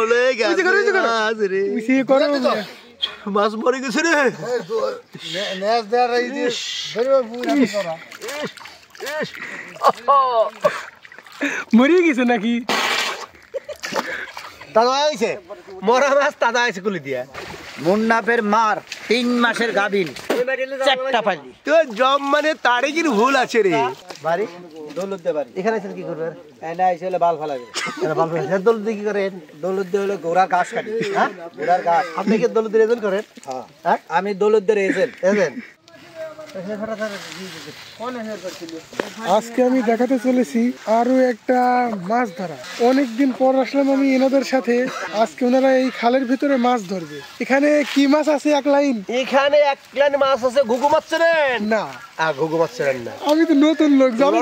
চলে গেছে মাছ মরে গেছে রে মরে গেছে নাকি দাদা আইছে মরা মাছ দাদা আইছে গুলি দিয়া মুন্নাফের মার 3 মাসের গাবিন চারটা পালি তো জম মানে তারিখের ভুল আছে রে বাড়ি দৌলত দে বাড়ি এখানে আছেন কি করবেন এনে আইছে হলে বাল ফালাবে বাল ফেলে দৌলত দিয়ে কি করেন দৌলত দে হলে গোড়ার ঘাস কাটি হ্যাঁ গোড়ার ঘাস আপনি কি দৌলত দিয়ে এজেন্ট করেন হ্যাঁ আমি দৌলত দের এজেন্ট আজকে আমি দেখাতে চলেছি আরো একটা মাছ ধরা অনেকদিন পর আসলাম আমি এনাদের সাথে আজকে ওনারা এই খালের ভিতরে মাছ ধরবে এখানে কি মাছ আছে এক লাইন এখানে এক লাইন মাছ আছে ঘুঘু মাছ চেনেন না ঘুঘু মাছ চেনেন না আমি তো নতুন লোক জানি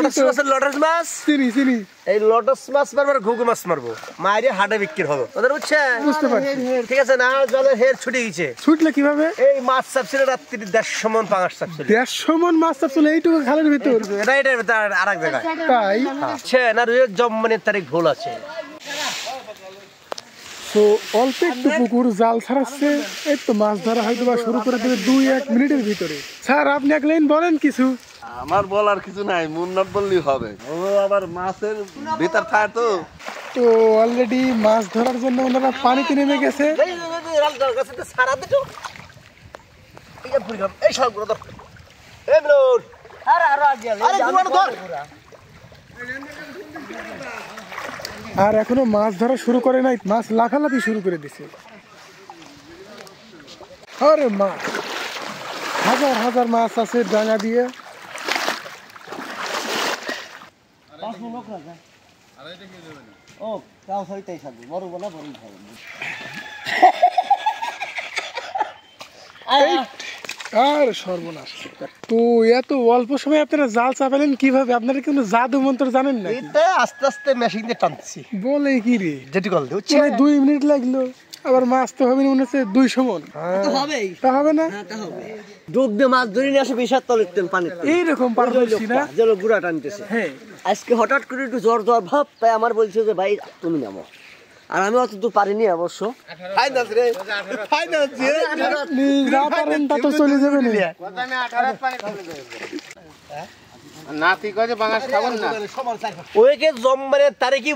লটস মাছ চিনি চিনি এই লটস মাছ মারবার ঘুঘু মাছ মারবো মাইরে হাটে বিক্রি হবে ওদের বুঝছেন বুঝতে পারছি ঠিক আছে না জলে হের ছুটে গেছে ছুটলে কিভাবে এই মাছ চাপছিল রাত্রি 150 মন পাঙাশ চাপছিল 150 মন মাছ চাপছিল এইটুকু খালের ভিতর এটা আরেক জায়গায় তাই না রুয়ের জম্মানের তারিখ ভুল আছে তো অল্প একটু পুকুর জাল ছাড়াচ্ছে এই তো মাছ ধরা হয়তো বা শুরু করে দেবে 2-1 মিনিটের ভিতরে স্যার আপনি এক লাইন বলেন কিছু আমার বলার কিছু নাই মুন্নাফ বললেই হবে ও আবার মাছের ভিতর থাকে তো অলরেডি মাছ ধরার জন্য ওনারা পানিতে নেমে গেছে আর এখনো মাছ ধরা শুরু করে নাই মাছ লাফালাফি শুরু করে দিছে আরে মাছ হাজার হাজার মাছ আছে ডাঙা দিয়ে আর সর্বনাশ তো এত অল্প সময় আপনারা জাল চাপালেন কিভাবে আপনারা কোনো জাদু মন্ত্র জানেন না এটা আস্তে আস্তে মেশিন দিয়ে টানছি বলে কি রে যেটি কল দিচ্ছে 2 মিনিট লাগলো আবার মাছ তো হবে মনে হচ্ছে 200 মন তা হবে না ডুব দিয়ে মাছ ধরে নিয়ে আসে 20 তলের তেল পানিতে এইরকম পারছি না জল গুড়া টানতেছে হ্যাঁ আজকে হঠাৎ করে একটু জ্বর জ্বর ভাব তাই আমার বলছে যে ভাই তুমি নামো আর আমি অত দূর পারিনি অবশ্য চলে যাবে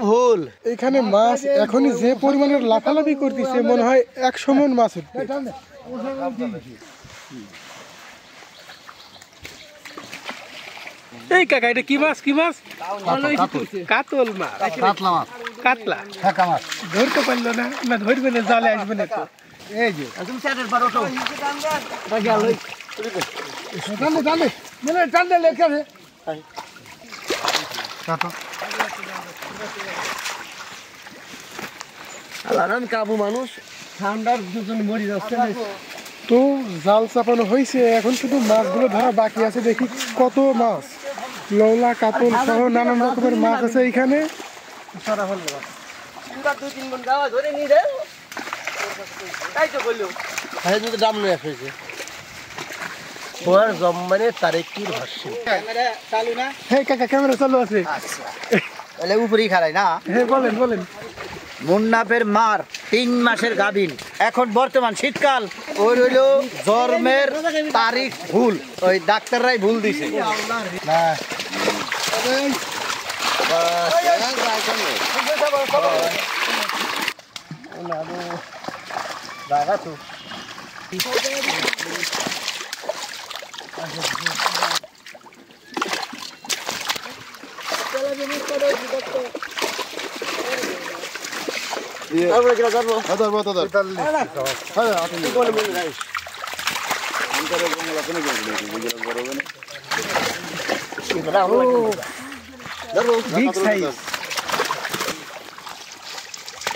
ভুল এখানে মাছ এখনই যে পরিমাণের লাফালাফি করতেছে মনে হয় 100 মন মাছ উঠবে এই কাকা এটা কি মাছ কাতল মাছ কাতলা ধরতে পারলো না ধরবে না জালে আসবে না তো এই যে কাবু মানুষ ঠান্ডার দুজন মরি যাচ্ছে তো জাল চাপানো হয়েছে এখন শুধু মাছগুলো ধরা বাকি আছে দেখি কত মাছ লৌলা কাতল সহ নানান রকমের মাছ আছে এইখানে ক্যামেরা চালু আছে উপরেই খারাই না হ্যাঁ বলেন মুন্নাফের মার 3 মাসের গাবিন এখন বর্তমান শীতকাল ওই রইল জন্মের তারিখ ভুল ওই ডাক্তাররাই ভুল দিছে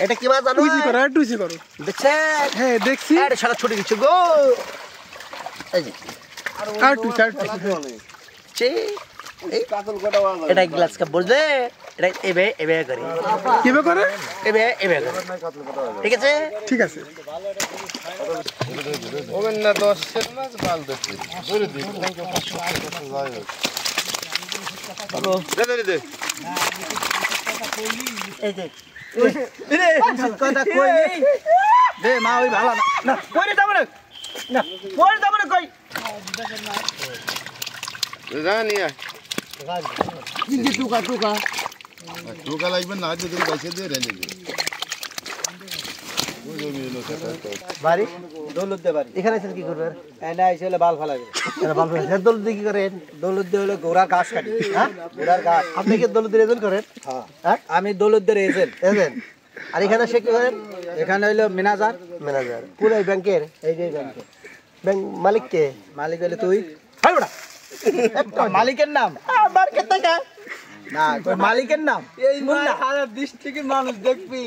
এটা কি মাছ জানো টুইজি করো দেখছেন হ্যাঁ দেখছি আরে শালা ছুটে গেছে গো এই যে আর টুই এটা গ্লাস কাপ বুঝলে এটা এবে করে কিভাবে করে এবে করে ঠিক আছে ওবেন না 10 সেট মাছ বাল দেখি ধরে দিই দে এই যে কথা কই দে মা ওই ভালো না না কই যাব না না কই যাব না কই জানি টোকা লাগবে না যদি পয়সা দিয়ে রেলে বাড়ি দৌলত দে বাড়ি এখানে এসে কি করবে এনা আইছে হলে বাল ফালাবে বাল হেড দল দিয়ে কি করেন দৌলত দে হলে গোড়া ঘাস কাটি হ্যাঁ গোড়ার ঘাস আপনি কি দল দিয়ে এজন করেন হ্যাঁ আমি দৌলতদের এজেন্ট এজেন আর এখানে সে কি করেন এখানে হইলো ম্যানেজার ম্যানেজার কোন এই ব্যাংকের এই যে ব্যাংকে ব্যাংক মালিক কে মালিক হইলে তুই হাই বড়া মালিকের নাম মার্কেট থেকে না তোর মালিকের নাম এই মাল সারা ডিস্ট্রিক্টের মানুষ দেখবি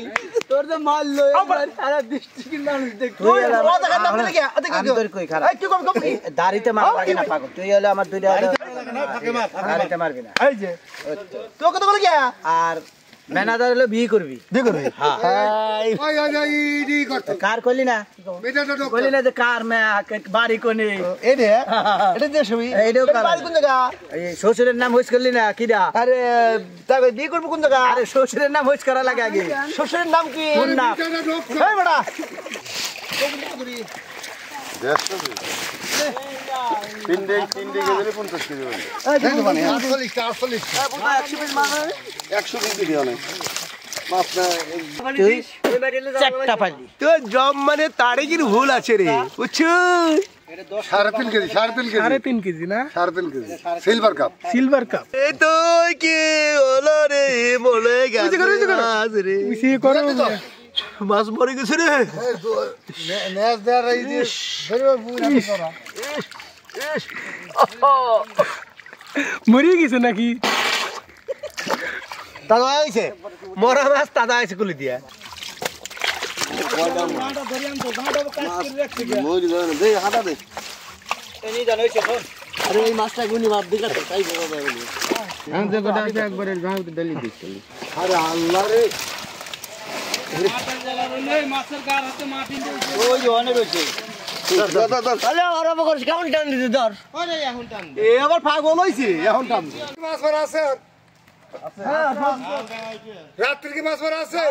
তোর যে মাল লই সারা ডিস্ট্রিক্টের মানুষ দেখবি তুই ও দেখা না বলে কি আমি তোর কই খারাপ এই কি কম কম দাড়িতে মার লাগে না পাগল তুই হলে আমার দুইটা দাড়িতে মারবি না এই যে তো কত বলে কি আর ম্যানেজার হলে বিয়ে করবি দিয়ে করবি হ্যাঁ কার কইলি না কইলি না যে কার বাড়ি কোনে এই রে এটা দিয়ে ছবি এইটাও কার বাড়ি কোন জায়গা এই শ্বশুরের নাম হইস করলি না কিডা আরে তাকে বিয়ে করব কোন জায়গা আরে শ্বশুরের নাম হইস করা লাগে আগে শ্বশুরের নাম কি কোন নাম এই বড়া তিন দিকে গেলে 50 কেজি হবে 100 কেজি অনেক মাছ না তুই চারটা পালি তো জম মানে তারিখের ভুল আছে রে বুঝছো 3.5 কেজি 3.5 কেজি না 3.5 kg silver cup silver cup এ তো কি হলো রে মরে গেছে রে মিশিয়ে করো মাছ মরে গেছে রে নেস দেয়ার এই যে ধরো বুড়া করা মরে গেছে নাকি দাদা আইছে মরা মাছ দাদা আইছে কুলি দিয়া মরি যায় না দে হাঁটা দে এনি জানোইছে কোন আরে এই মাছটা গুনি মাছ দিকা তো তাই বড় বড় আমি তো গোটা একবারে গাঁও দলি দিছি আরে আল্লাহ রে ওই অনেক হইছে তাহলে আরাম করিস কেমন টান দিতে ধর এ আবার পাগল হইছে এখন টান মাছ মারা আছে রাত্রি কি মাছ মারা আছে